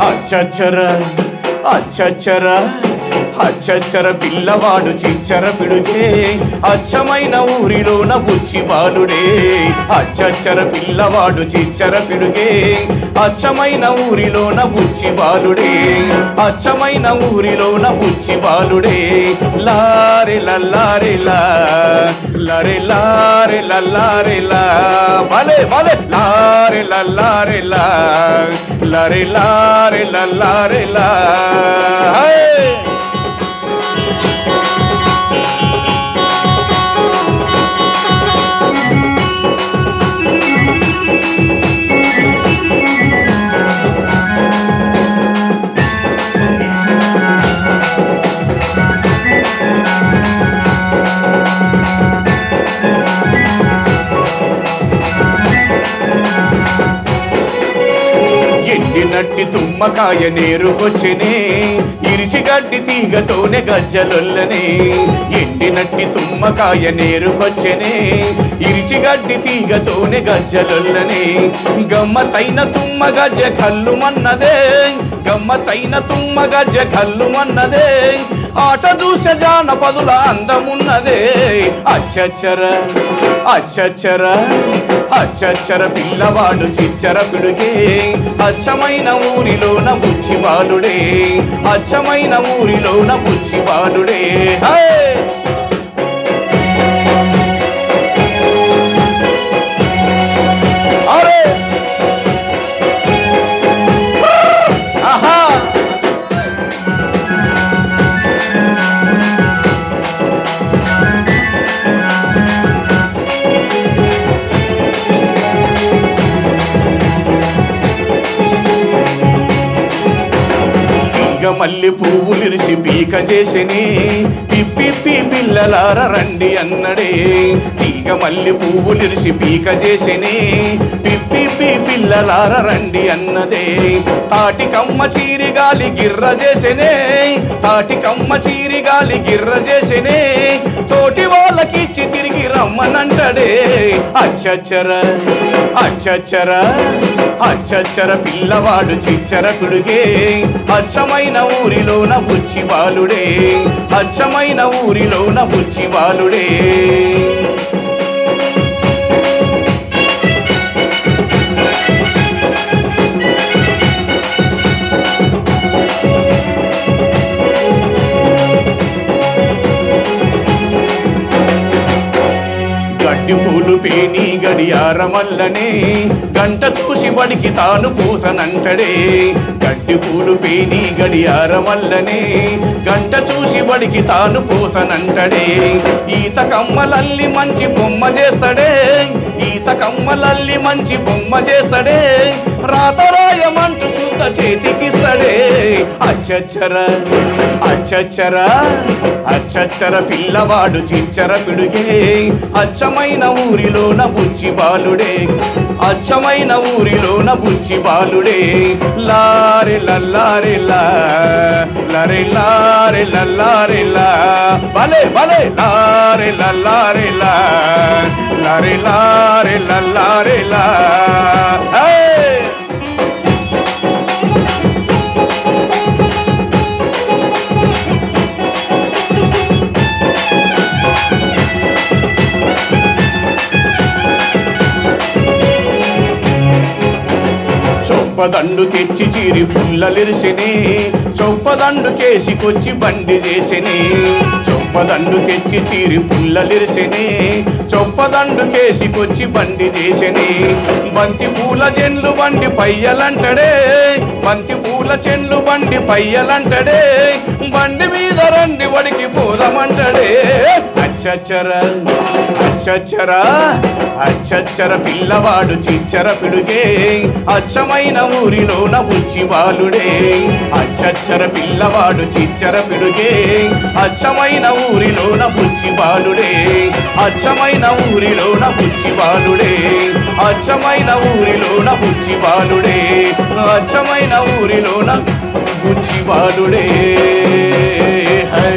అచ్చచ్చరా అచ్చచ్చరా అచ్చచ్చర పిల్లవాడు చిచ్చర పిడుగే అచ్చమైన ఊరిలోన బుచ్చి బాలుడే. అచ్చచ్చర పిల్లవాడు చిచ్చర పిడుగే అచ్చమైన ఊరిలోన బుచ్చి బాలుడే. అచ్చమైన ఊరిలోన బుచ్చి బాలుడే. లారె లల్లారెలా లరె లారె లల్లారెలా భలే భలే లారె లల్లారెలా లరె లారె లల్లారెలా. ఎండినట్టి తుమ్మకాయ నేరుకొచ్చినే ఇరిచిగడ్డి తీగతోనే గజ్జలొల్లనే. ఎండినట్టి తుమ్మకాయ నేరుకొచ్చినే ఇరిచిగడ్డి తీగతోనే గజ్జలొల్లనే. గమ్మతైన తుమ్మ గజ్జ కల్లుమన్నదే గమ్మతైన తుమ్మ గజ్జ కల్లుమన్నదే. ఆట చూసే జానపదుల అందమున్నదే. అచ్చచ్చర అచ్చచ్చర అచ్చచ్చర పిల్లవాడు చిచ్చర పిడుగే అచ్చమైన ఊరిలోన బుచ్చి బాలుడే. అచ్చమైన ఊరిలోన బుచ్చి బాలుడే. అరే ఆహా మల్లి పువ్వులిరిసి పీక చేసిని పిప్పి పిల్లలార రండి అన్నడే. తీగ మల్లి పువ్వులిరిసి పీక చేసిని పిప్పి పిల్లలార రండి అన్నదే. తాటికమ్మ చీరి గాలి గిర్ర చేసినే తాటికమ్మ చీరి గాలి గిర్ర చేసినే. తోటి వాళ్ళకిచ్చి తిరిగి రమ్మనంటడే. అచ్చచ్చర అచ్చచ్చర అచ్చచ్చర పిల్లవాడు చిచ్చర పిడుగే అచ్చమైన ఊరిలోన బుచ్చి బాలుడే. అచ్చమైన ఊరిలోన బుచ్చి బాలుడే. గడ్డి పూలు పేని గడియారమల్లనే గంట చూసి బడికి తాను పూతనంటడే. గడ్డి పూలు పేని గడియారమల్లనే గంట చూసి బడికి తాను పూతనంటడే. ఈత కమ్మలల్లి మంచి బొమ్మ చేస్తాడే ఈత కమ్మలల్లి మంచి బొమ్మ చేస్తాడే. రాతరాయమంటూ శుద్ధ చేతికిస్తాడే. అచ్చచ్చర అచ్చచ్చర అచ్చచ్చర పిల్లవాడు చిచ్చర పిడుగే అచ్చమైన ఊరిలోన బుచ్చి బాలుడే. అచ్చమైన ఊరిలోన బుచ్చి బాలుడే. లారె లల్లారెలా లరె లారె లల్లారెలా భలే భలే లారె లల్లారెలా లరె లారె లల్లారెలా. చొప్పదండు తెచ్చి చీరి పుల్లలిరిసిని చొప్పదండు కేసికొచ్చి బండి చేసిని. చొప్పదండు తెచ్చి చీరి పుల్లలిరిసిని చొప్పదండు కేసికొచ్చి బండి చేసిని. బంతి పూల చెండ్లు బండి పయ్యలంటడే బంతి పూల చెండ్లు బండి పయ్యలంటడే. బండి మీద రండి వడికి పోదమంటడే. అచ్చచ్చర అచ్చచ్చర అచ్చచ్చర పిల్లవాడు చిచ్చర పిడుగే అచ్చమైన ఊరిలోన బుచ్చి బాలుడే. అచ్చచ్చర పిల్లవాడు చిచ్చర పిడుగే అచ్చమైన ఊరిలోన బుచ్చి బాలుడే. అచ్చమైన ఊరిలోన బుచ్చి బాలుడే. అచ్చమైన ఊరిలోన బుచ్చి బాలుడే, అచ్చమైన ఊరిలోన బుచ్చి బాలుడే.